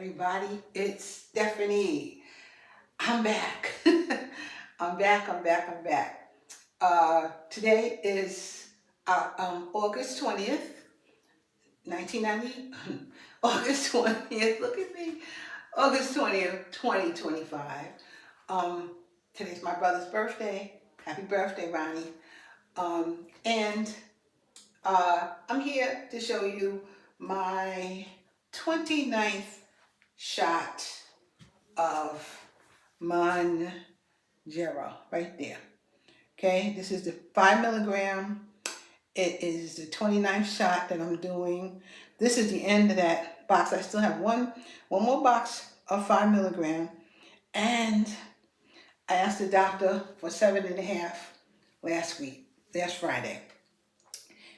everybody, it's Stephanie. I'm back. I'm back. Today is August 20th, 1990. August 20th, look at me. August 20th, 2025. Um, Today's my brother's birthday. Happy birthday, Ronnie. And I'm here to show you my 29th shot of Mounjaro right there. Okay, this is the 5 milligram. It is the 29th shot that I'm doing. This is the end of that box. I still have one more box of 5 milligram, and I asked the doctor for 7.5 last Friday.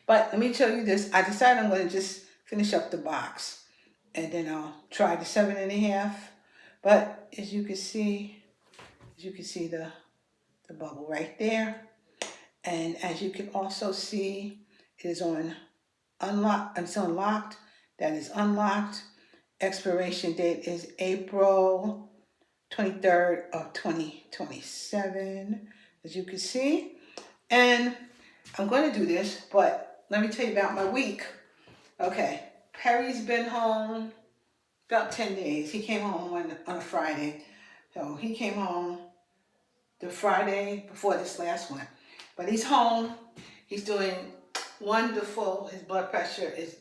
But let me tell you this, I decided I'm going to just finish up the box and then I'll try the 7.5. But as you can see the bubble right there. And as you can also see, it is on unlocked, it's unlocked, that is unlocked. Expiration date is April 23rd of 2027, as you can see. And I'm going to do this, but let me tell you about my week. Okay, Perry's been home about 10 days. He came home on a Friday. So he came home the Friday before this last one. But he's home. He's doing wonderful. His blood pressure is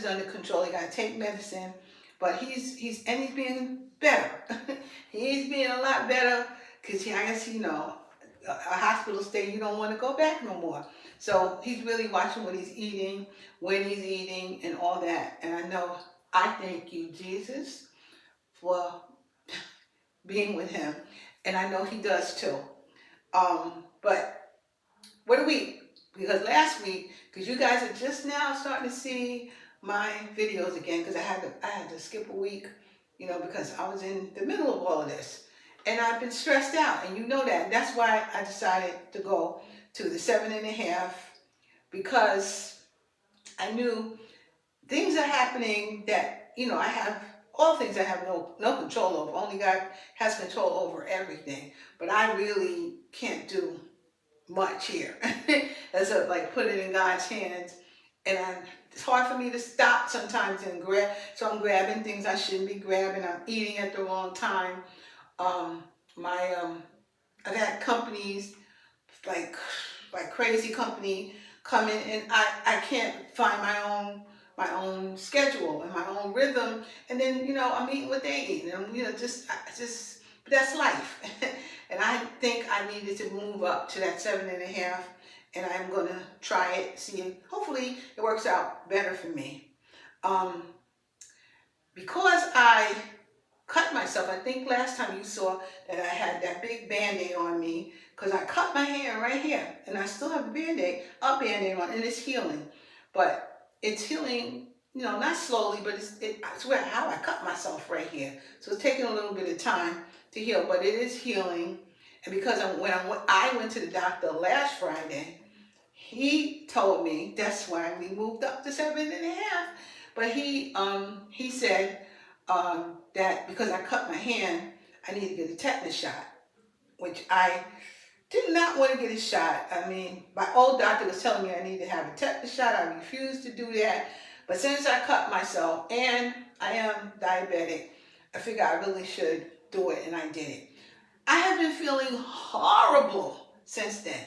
under control. He got to take medicine, but he's being better. He's being a lot better because I guess a hospital stay, you don't want to go back no more. So he's really watching what he's eating, when he's eating, and all that. And I thank you, Jesus, for being with him. And I know he does too. But what a week. Because last week, because you guys are just now starting to see my videos again, because I had to skip a week, because I was in the middle of all of this. And I've been stressed out, and you know that. And that's why I decided to go to the 7.5, because I knew things are happening that, I have all things I have no control over. Only God has control over everything. But I really can't do much here. That's like put it in God's hands. And it's hard for me to stop sometimes and grab. So I'm grabbing things I shouldn't be grabbing. I'm eating at the wrong time. I've had companies like crazy company come in, and I can't find my own schedule and my own rhythm. And then I'm eating what they eat, and but that's life. And I think I needed to move up to that 7.5, and I'm gonna try it, see, hopefully it works out better for me. Because I cut myself. I think last time you saw that I had that big Band-Aid on me because I cut my hand right here, and I still have a Band-Aid on, and it's healing. But it's healing, not slowly, but it's where how I cut myself right here. So it's taking a little bit of time to heal, but it is healing. And because when I went to the doctor last Friday, he told me that's why we moved up to 7.5. But he said that because I cut my hand, I need to get a tetanus shot, which I did not want to get a shot. I mean, my old doctor was telling me I need to have a tetanus shot. I refused to do that. But since I cut myself and I am diabetic, I figured I really should do it, and I did it. I have been feeling horrible since then.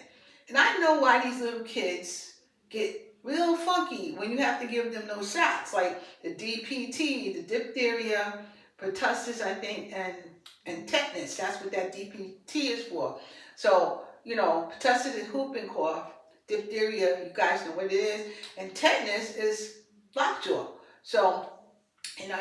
And I know why these little kids get real funky when you have to give them those shots, like the DPT, the diphtheria, pertussis, I think, and tetanus. That's what that DPT is for. So, pertussis is whooping cough. Diphtheria, you guys know what it is. And tetanus is lockjaw. So,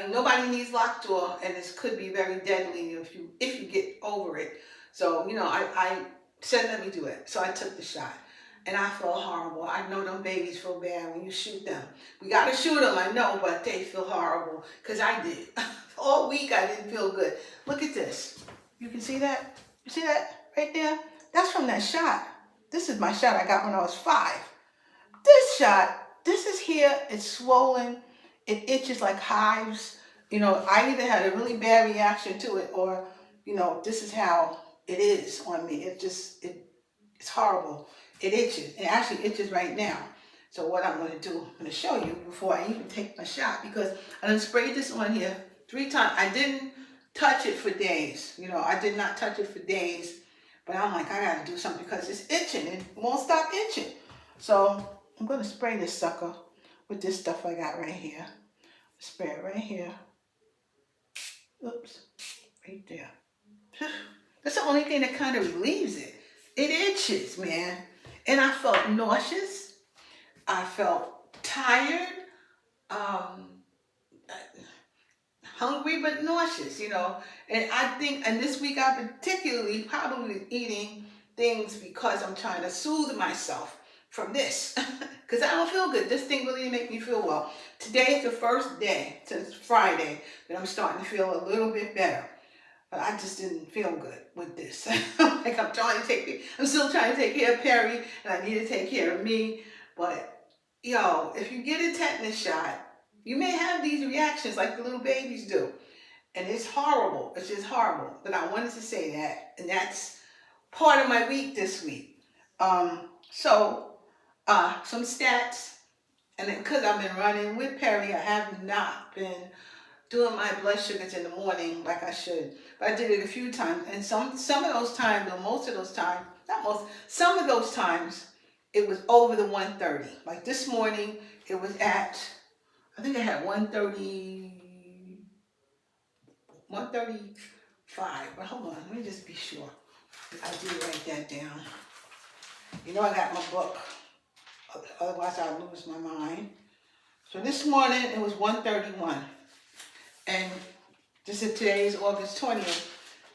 nobody needs lockjaw, and this could be very deadly if you get over it. So, I said, let me do it. So I took the shot, and I felt horrible. I know them babies feel bad when you shoot them. We got to shoot them, I know, but they feel horrible, because I did. All week I didn't feel good. Look at this. You can see that? You see that right there? That's from that shot. This is my shot I got when I was 5. This shot, this is here, it's swollen. it itches like hives. I either had a really bad reaction to it, or this is how it is on me. It's horrible. It itches. It actually itches right now. So what I'm going to do, I'm going to show you before I even take my shot, because I done sprayed this on here 3 times. I didn't touch it for days. I did not touch it for days. But I'm like, I got to do something because it's itching. It won't stop itching. So I'm going to spray this sucker with this stuff I got right here. Spray it right here. Oops. Right there. That's the only thing that kind of relieves it. It itches, man. And I felt nauseous. I felt tired. Hungry but nauseous, And I think, and this week I particularly probably eating things because I'm trying to soothe myself from this. Because I don't feel good. This thing really didn't make me feel well. Today is the first day, since Friday, that I'm starting to feel a little bit better. But I just didn't feel good with this. Like I'm still trying to take care of Perry, and I need to take care of me. But, if you get a tetanus shot, you may have these reactions like the little babies do. And it's horrible. It's just horrible. But I wanted to say that. And that's part of my week this week. Some stats. And then because I've been running with Perry, I have not been doing my blood sugars in the morning like I should. But I did it a few times. And some of those times, or most of those times, not most, some of those times, it was over the 130. Like this morning, it was at, I think I had 135. But hold on, let me just be sure. I did write that down. I got my book. Otherwise, I'll lose my mind. So this morning, it was 131. And today is August 20th.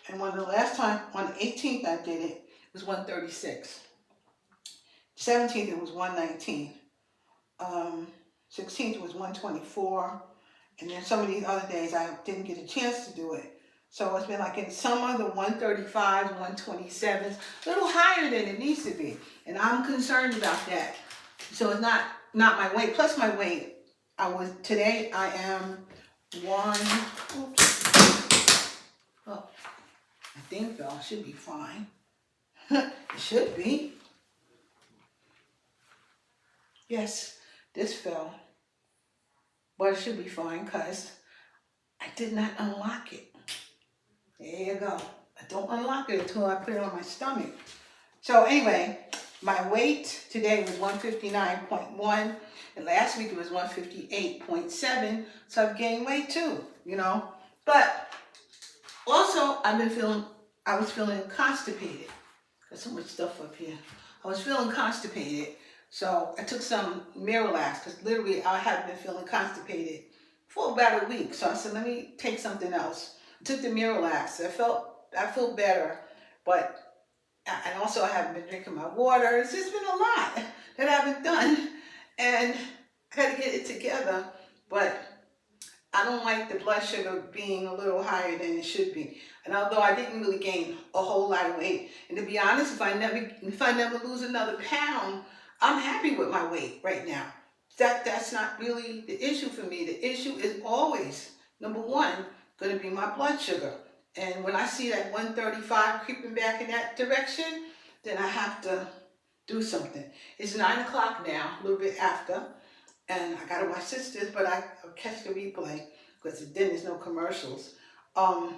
And the last time, on the 18th I did it, it was 136. 17th, it was 119. 16th, it was 124. And then some of these other days, I didn't get a chance to do it. So it's been like in summer, the 135s, 127s, a little higher than it needs to be. And I'm concerned about that. So it's not my weight. Plus my weight, today I am oh, I think though, should be fine. It should be. Yes, this fell. But it should be fine because I did not unlock it. There you go. I don't unlock it until I put it on my stomach. So anyway, my weight today was 159.1, and last week it was 158.7. So I've gained weight too, But also I was feeling constipated. Got so much stuff up here. I was feeling constipated. So I took some Miralax because literally I have been feeling constipated for about a week. So I said, let me take something else. I took the Miralax. I feel better, but and also I haven't been drinking my water. It's just been a lot that I haven't done, and I got to get it together. But I don't like the blood sugar being a little higher than it should be. And although I didn't really gain a whole lot of weight, and to be honest, if I never lose another pound, I'm happy with my weight right now. That's not really the issue for me. The issue is always, number one, going to be my blood sugar. And when I see that 135 creeping back in that direction, then I have to do something. It's 9 o'clock now, a little bit after, and I gotta watch Sisters, but I'll catch the replay because then there's no commercials. I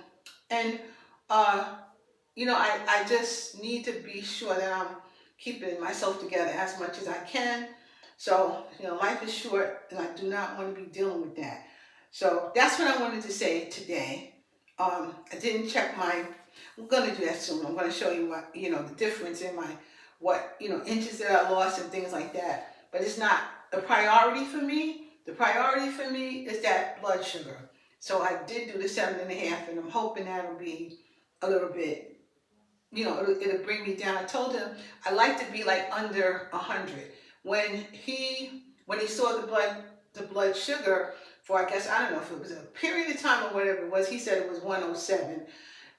just need to be sure that I'm keeping myself together as much as I can. So, life is short, and I do not want to be dealing with that. So that's what I wanted to say today. I didn't check I'm going to do that soon. I'm going to show you what, the difference in inches that I lost and things like that. But it's not a priority for me. The priority for me is that blood sugar. So I did do the 7.5, and I'm hoping that'll be a little bit, it'll bring me down. I told him I like to be like under 100. When he saw the blood sugar for, I guess, I don't know if it was a period of time or whatever it was, he said it was 107.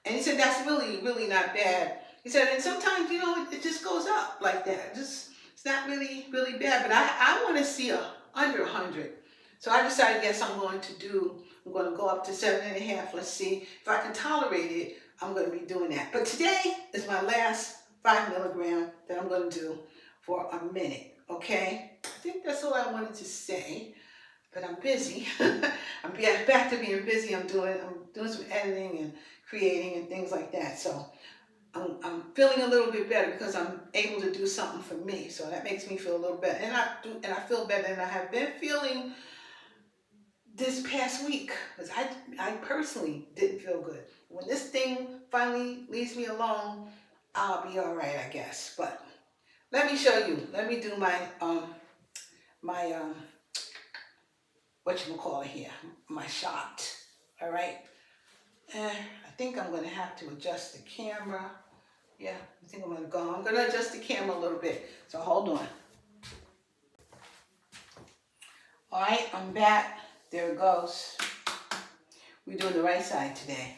And he said, that's really, really not bad. He said, and sometimes, it just goes up like that. It's not really, really bad. But I want to see under 100. So I decided, yes, I'm going to go up to 7.5. Let's see if I can tolerate it. I'm going to be doing that. But today is my last 5 milligram that I'm going to do for a minute, okay? I think that's all I wanted to say, but I'm busy. I'm back to being busy. I'm doing some editing and creating and things like that. So I'm feeling a little bit better because I'm able to do something for me. So that makes me feel a little better. And I feel better than I have been feeling this past week, because I personally didn't feel good. When this thing finally leaves me alone, I'll be all right, I guess. But let me show you. Let me do my whatchamacallit here, my shot. All right. I think I'm gonna have to adjust the camera. Yeah, I think I'm gonna adjust the camera a little bit. So hold on. All right, I'm back. There it goes. We're doing the right side today.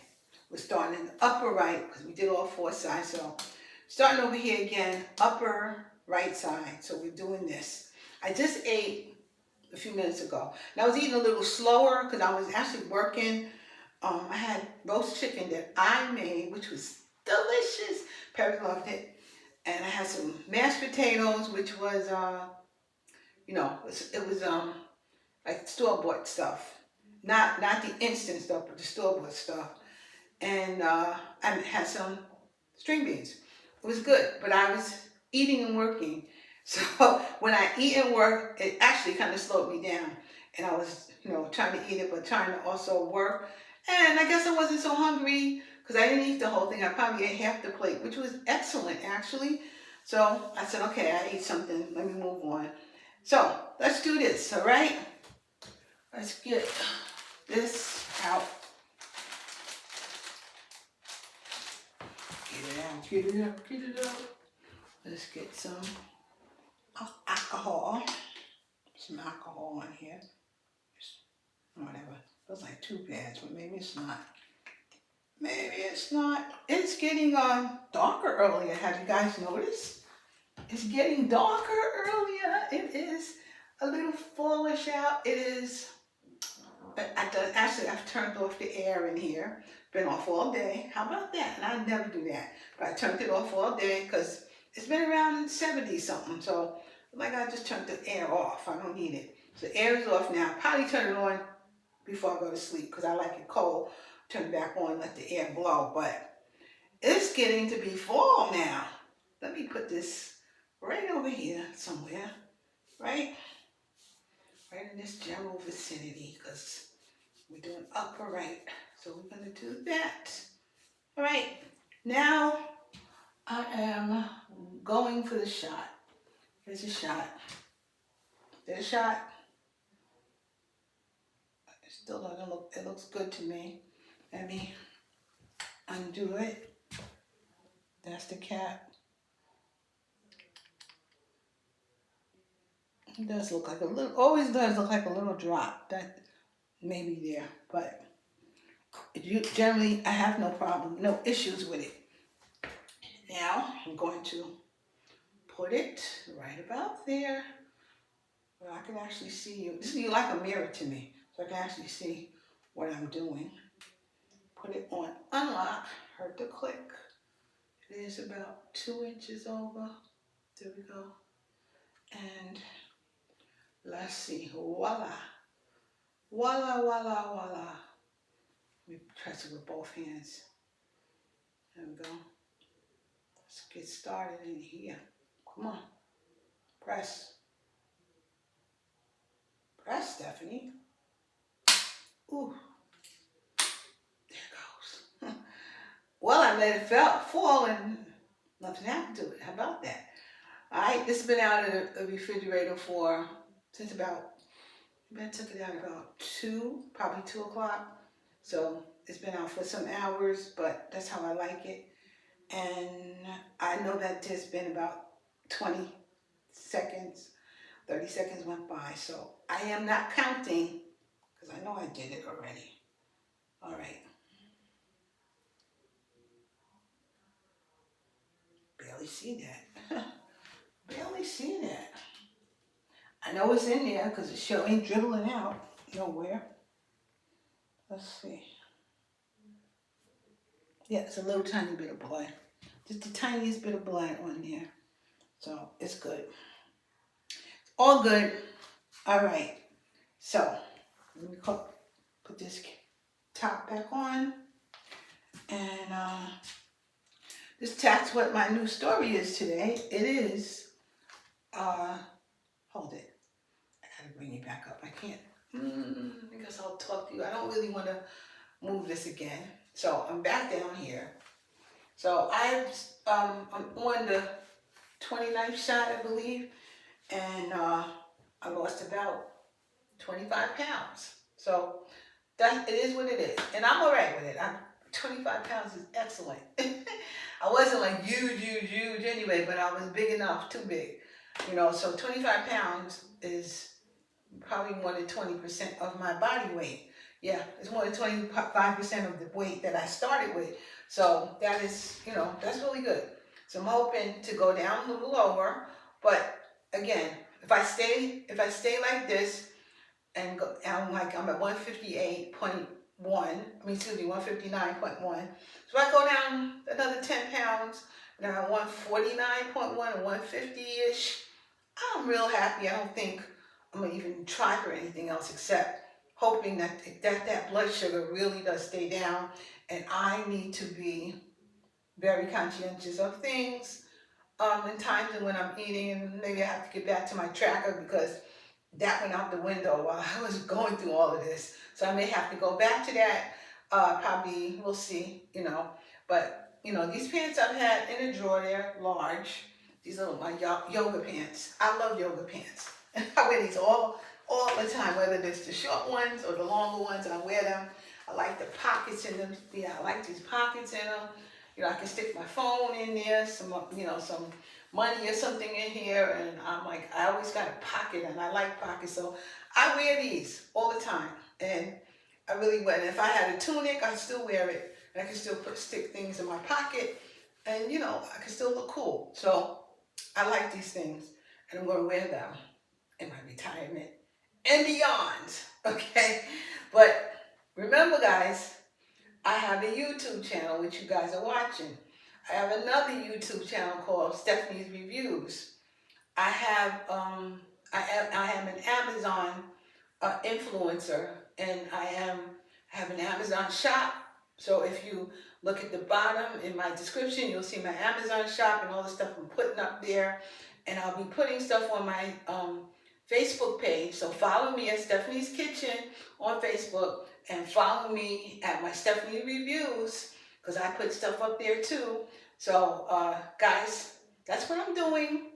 We're starting in the upper right because we did all 4 sides. So starting over here again, upper right side. So we're doing this. I just ate a few minutes ago. And I was eating a little slower because I was actually working. I had roast chicken that I made, which was delicious. Perry loved it. And I had some mashed potatoes, which was, it was like store-bought stuff. Not the instant stuff, but the store-bought stuff. And I had some string beans. It was good, but I was eating and working. So when I eat and work, it actually kind of slowed me down. And I was, trying to eat it, but trying to also work. And I guess I wasn't so hungry because I didn't eat the whole thing. I probably ate half the plate, which was excellent, actually. So I said, okay, I ate something. Let me move on. So let's do this, all right? Let's get this out. Get it out. Let's get some alcohol. Some alcohol in here. Whatever. Feels like 2 pads, but maybe it's not. It's getting darker earlier. Have you guys noticed? It's getting darker earlier. It is a little fallish out. It is. Actually, I've turned off the air in here. Been off all day. How about that? And I never do that. But I turned it off all day because it's been around 70 something. So like I just turned the air off. I don't need it. So the air is off now. Probably turn it on before I go to sleep because I like it cold. Turn it back on, let the air blow. But it's getting to be fall now. Let me put this right over here somewhere. Right in this general vicinity because we're doing upper right. So we're going to do that. All right. Now I am going for the shot. Here's a shot. There's a shot. It still doesn't look, it looks good to me. Let me undo it. That's the cap. It does look like a little, always does look like a little drop. That may be there, but generally I have no problem, no issues with it. Now I'm going to put it right about there where I can actually see you. This is like a mirror to me, so I can actually see what I'm doing. Put it on unlock, heard the click. It is about 2 inches over. There we go. And let's see, voila. Voila. Let me press it with both hands. There we go. Let's get started in here. Come on. Press. Press, Stephanie. Ooh. There it goes. Well, I let it fall and nothing happened to it. How about that? All right, this has been out of the refrigerator since about, I took it out about 2, probably 2 o'clock. So it's been out for some hours, but that's how I like it. And I know that there's been about 20 seconds, 30 seconds went by. So I am not counting because I know I did it already. All right. Barely see that. Barely see that. I know it's in there because it's showing dribbling out. nowhere. Let's see. Yeah, it's a little tiny bit of blood. Just the tiniest bit of blood on there. So it's good. All good. All right. So let me put this top back on. And that's what my new story is today. It is, hold it. I gotta bring it back up. I can't. I guess I'll talk to you. I don't really want to move this again. So I'm back down here. So I'm on the 29th shot, I believe, and I lost about 25 pounds. So that it is what it is, and I'm all right with it. 25 pounds is excellent. I wasn't like huge anyway, but I was big enough, too big, So 25 pounds is probably more than 20% of my body weight. Yeah, it's more than 25% of the weight that I started with. So that is, that's really good. So I'm hoping to go down a little lower, but again, if I stay like this and go, I'm at 158.1, I mean, excuse me, 159.1. So I go down another 10 pounds, now 149.1 and 150-ish. I'm real happy. I don't think I'm gonna even try for anything else except hoping that blood sugar really does stay down. And I need to be very conscientious of things in times when I'm eating, and maybe I have to get back to my tracker because that went out the window while I was going through all of this. So I may have to go back to that. Probably, we'll see, But, these pants I've had in a drawer, they're large. These are my yoga pants. I love yoga pants. And I wear these all the time, whether it's the short ones or the longer ones, I wear them. I like the pockets in them. Yeah, I like these pockets in them. I can stick my phone in there, some money or something in here, and I'm like, I always got a pocket, and I like pockets, so I wear these all the time, and I really wear it. If I had a tunic, I'd still wear it, and I can still stick things in my pocket, and I can still look cool. So I like these things, and I'm going to wear them in my retirement and beyond, okay? But remember, guys, I have a YouTube channel which you guys are watching. I have another YouTube channel called Stephanie's Reviews. I am an Amazon influencer, and I have an Amazon shop. So if you look at the bottom in my description, you'll see my Amazon shop and all the stuff I'm putting up there. And I'll be putting stuff on my Facebook page. So follow me at Stephanie's Kitchen on Facebook, and follow me at my Stephanie Reviews, because I put stuff up there too. So guys, that's what I'm doing.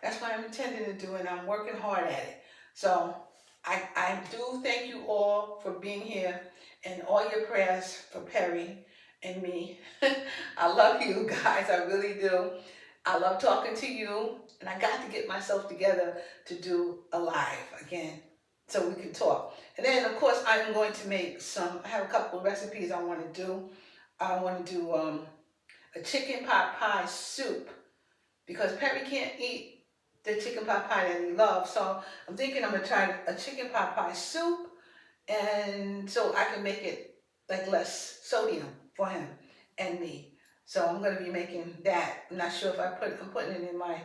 That's what I'm intending to do, and I'm working hard at it. So I do thank you all for being here, and all your prayers for Perry and me. I love you guys, I really do. I love talking to you, and I got to get myself together to do a live again so we can talk. And then, of course, I'm going to make I have a couple of recipes I want to do. I want to do a chicken pot pie soup, because Perry can't eat the chicken pot pie that he loves. So I'm thinking I'm going to try a chicken pot pie soup, and so I can make it like less sodium for him and me. So I'm going to be making that. I'm not sure if I'm putting it in my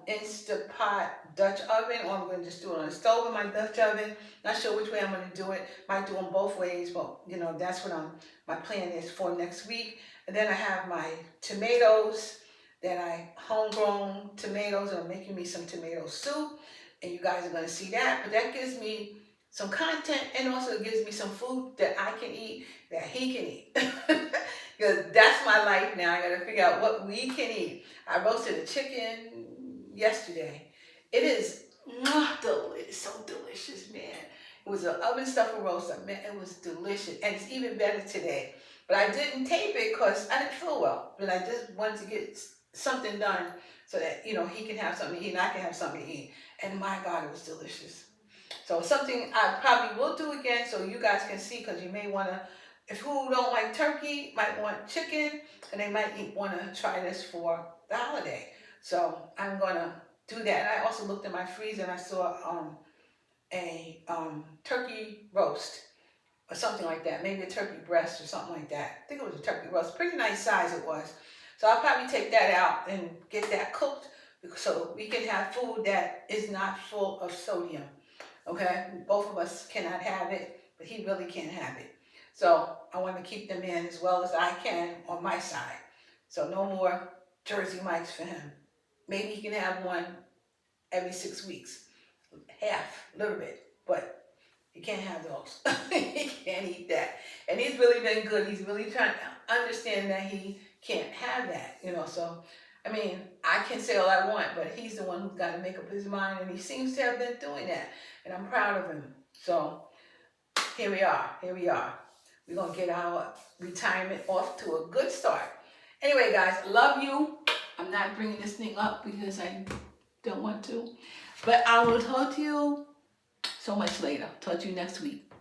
Instapot Dutch oven, or I'm going to just do it on the stove in my Dutch oven. Not sure which way I'm going to do it. Might do them both ways, but that's what my plan is for next week. And then I have my tomatoes that I homegrown tomatoes, and I'm making me some tomato soup, and you guys are going to see that. But that gives me some content, and also it gives me some food that I can eat, that he can eat. Because that's my life now. I got to figure out what we can eat. I roasted a chicken yesterday. It is so delicious, man. It was an oven stuffer roast. Man, it was delicious, and it's even better today. But I didn't tape it because I didn't feel well. But I just wanted to get something done so that he can have something to eat and I can have something to eat. And my God, it was delicious. So something I probably will do again, so you guys can see, because you may want to, if who don't like turkey might want chicken, and they might want to try this for the holiday. So I'm going to do that. And I also looked in my freezer, and I saw a turkey roast or something like that. Maybe a turkey breast or something like that. I think it was a turkey roast. Pretty nice size it was. So I'll probably take that out and get that cooked so we can have food that is not full of sodium. Okay? Both of us cannot have it, but he really can't have it. So I want to keep them in as well as I can on my side. So no more Jersey Mike's for him. Maybe he can have one every 6 weeks. Half, a little bit, but he can't have those. He can't eat that. And he's really been good. He's really trying to understand that he can't have that, So, I mean, I can say all I want, but he's the one who's got to make up his mind, and he seems to have been doing that. And I'm proud of him. So, here we are. We're going to get our retirement off to a good start. Anyway, guys, love you. I'm not bringing this thing up because I don't want to. But I will talk to you so much later. Talk to you next week.